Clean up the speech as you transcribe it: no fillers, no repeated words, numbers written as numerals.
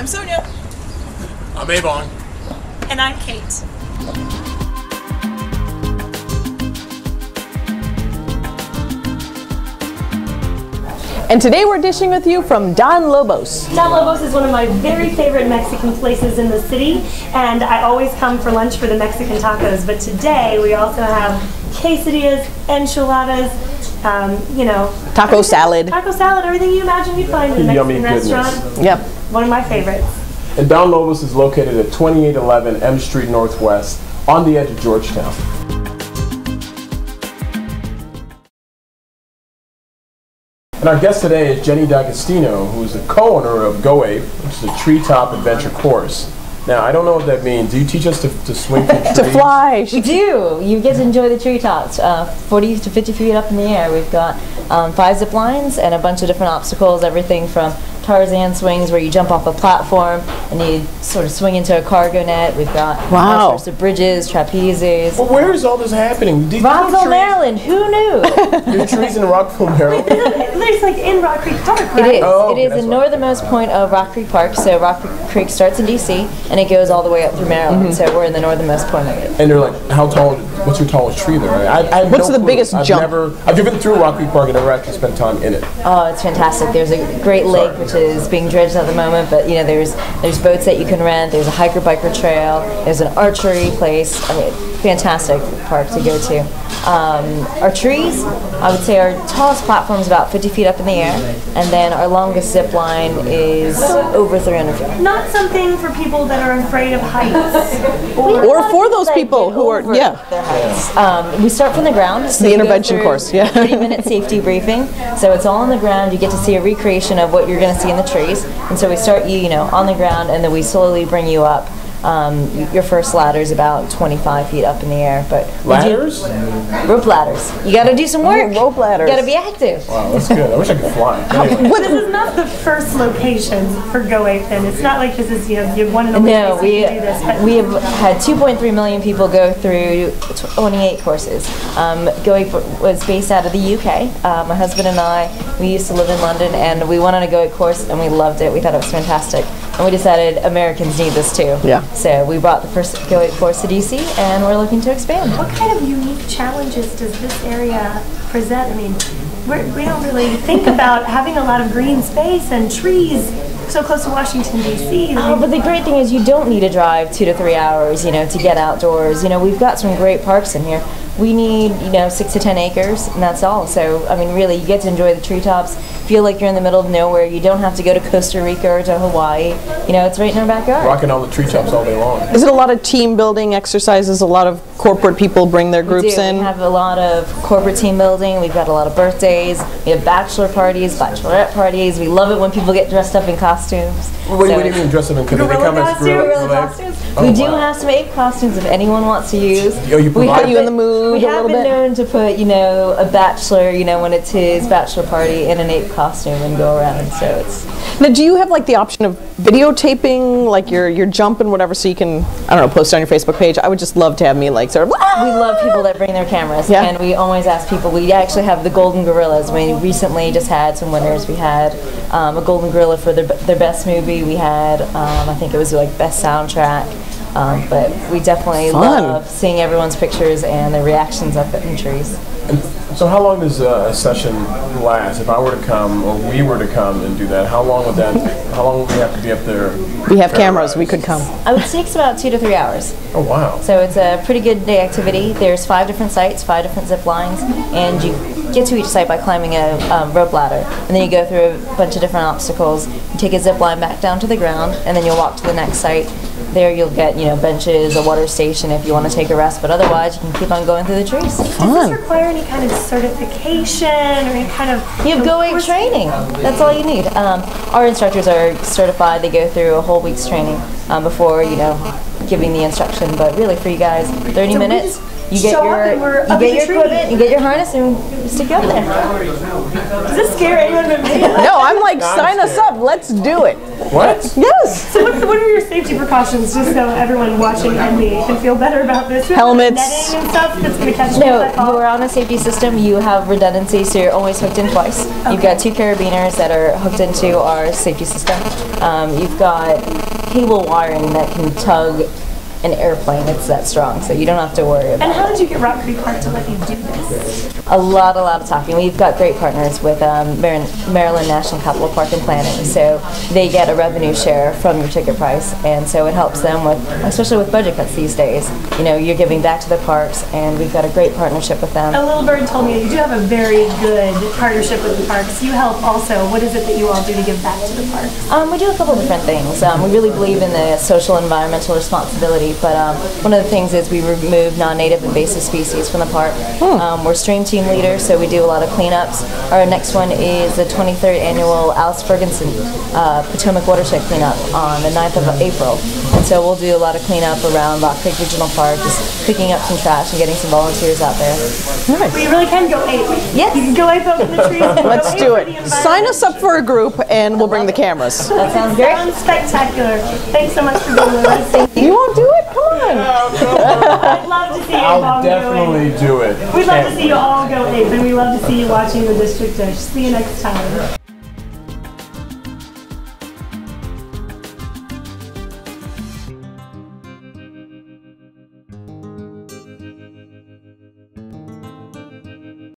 I'm Sonya. I'm Ebong. And I'm Kate. And today we're dishing with you from Don Lobos. Don Lobos is one of my very favorite Mexican places in the city, and I always come for lunch for the Mexican tacos. But today we also have quesadillas, enchiladas, you know, Taco salad. Taco salad, everything you imagine you'd find in a Mexican restaurant. Yep. One of my favorites. And Don Lobos is located at 2811 M Street Northwest on the edge of Georgetown. And our guest today is Jenny D'Agostino, who is the co-owner of Go Ape, which is a treetop adventure course. Now, I don't know what that means. Do you teach us to swing from trees? To fly. We do. You get to enjoy the treetops, 40 to 50 feet up in the air. We've got 5 zip lines and a bunch of different obstacles, everything from Tarzan swings where you jump off a platform and you sort of swing into a cargo net. We've got all sorts of bridges, trapezes. Well, where is all this happening? Rockville, Maryland. Who knew? There's trees in Rockville, Maryland? It's like in Rock Creek Park, right? It is. Oh, it is the northernmost point of Rock Creek Park. So Rock Creek starts in D.C. and it goes all the way up through Maryland. So we're in the northernmost point of it. And they're like, how tall? What's your tallest tree there? I What's the biggest jump? I've driven through Rock Creek Park and never actually spent time in it. Oh, it's fantastic. There's a great lake which is being dredged at the moment, but you know there's boats that you can rent. There's a hiker biker trail. There's an archery place. I mean, fantastic park to go to. Our trees, I would say our tallest platform is about 50 feet up in the air, and then our longest zip line is over 300 feet. Not something for people that are afraid of heights. Or for those people who are, their heights. We start from the ground. So the intervention course, yeah. 30-minute safety briefing. So it's all on the ground. You get to see a recreation of what you're going to see in the trees. And so we start you know, on the ground, and then we slowly bring you up. Your first ladder is about 25 feet up in the air, but ladders? Rope ladders. You got to do some work. Rope ladders. You got to be active. Wow, that's good. I wish I could fly. Anyway. This is not the first location for Go Ape, then. It's not like this is you one of the No, places you do this. But we have had 2.3 million people go through 28 courses. Go Ape was based out of the UK. My husband and I, we used to live in London, and we went on a Go Ape course, and we loved it. We thought it was fantastic. And we decided Americans need this too. Yeah. So we brought the first Go Ape course to DC, and we're looking to expand. what kind of unique challenges does this area present? I mean, we don't really think about having a lot of green space and trees so close to Washington, D.C. Oh, but the great thing is you don't need to drive 2 to 3 hours, you know, to get outdoors. You know, we've got some great parks in here. We need, you know, 6 to 10 acres, and that's all. So, I mean, really, you get to enjoy the treetops, feel like you're in the middle of nowhere. You don't have to go to Costa Rica or to Hawaii. You know, it's right in our backyard. Rocking on the treetops all day long. Is it a lot of team building exercises? A lot of corporate people bring their groups in? We have a lot of corporate team building. We've got a lot of birthdays. We have bachelor parties, bachelorette parties. We love it when people get dressed up in costumes. What do you mean dress up in costumes? They come as Gorilla costumes. We do have some ape costumes if anyone wants to use. Oh, you provide you in the mood we a have little been bit? known to put, you know, a bachelor, you know, when it's his bachelor party in an ape costume and go around. So it's. Now, do you have like the option of videotaping, like your jump and whatever, so you can, I don't know, post it on your Facebook page? I would just love to have me like sort of. We love people that bring their cameras, and we always ask people. We actually have the Golden Gorillas. We recently just had some winners. We had a Golden Gorilla for their best movie. We had, I think it was like best soundtrack. But we definitely love seeing everyone's pictures and their reactions up in trees. And so how long does a session last? If I were to come, or we were to come and do that, how long would we have to be up there? We have cameras, we could come. I would say it's about 2 to 3 hours. Oh, wow. So it's a pretty good day activity. There's 5 different sites, 5 different zip lines, and you get to each site by climbing a rope ladder. And then you go through a bunch of different obstacles. You take a zip line back down to the ground, and then you'll walk to the next site. There you'll get, you know, benches, a water station if you want to take a rest, but otherwise you can keep on going through the trees. Does this require any kind of certification or any kind of... You have Go Ape training. That's all you need. Our instructors are certified. They go through a whole week's training before, you know, giving the instruction. But really, for you guys, 30 minutes. You get your equipment, you get your harness, and stick you up there. Does this scare anyone but me? No, I'm like, sign us up. God, let's do it. What? Yes. So what are your safety precautions, just so everyone watching and me can feel better about this? Helmets. Netting and stuff that's going to catch No, that call? you're on a safety system. You have redundancy, so you're always hooked in twice. You've got 2 carabiners that are hooked into our safety system. You've got cable wiring that can tug an airplane. It's that strong, so you don't have to worry about And it. how did you get Rock Creek Park to let you do this? A lot of talking. We've got great partners with Maryland National Capital Park and Planning, so they get a revenue share from your ticket price, and so it helps them with, especially with budget cuts these days. You know, you're giving back to the parks, and we've got a great partnership with them. A little bird told me you do have a very good partnership with the parks. You help also. What is it that you all do to give back to the parks? We do a couple different things. We really believe in the social and environmental responsibility, but one of the things is we remove non-native invasive species from the park. We're stream team leaders, so we do a lot of cleanups. Our next one is the 23rd annual Alice Ferguson Potomac Watershed Cleanup on the 9th of April. And so we'll do a lot of cleanup around Rock Creek Regional Park, just picking up some trash and getting some volunteers out there. Well, you really can go ape. Yes. You can go ape up in the trees. Let's do it. Sign us up for a group, and we'll bring the cameras. That sounds great. Sounds spectacular. Thanks so much for being with us. You won't do it? Come on. I'd love to see you I'll all definitely go ape. do it. We'd love to see you all go ape, and we love to see you watching the District Dish. See you next time.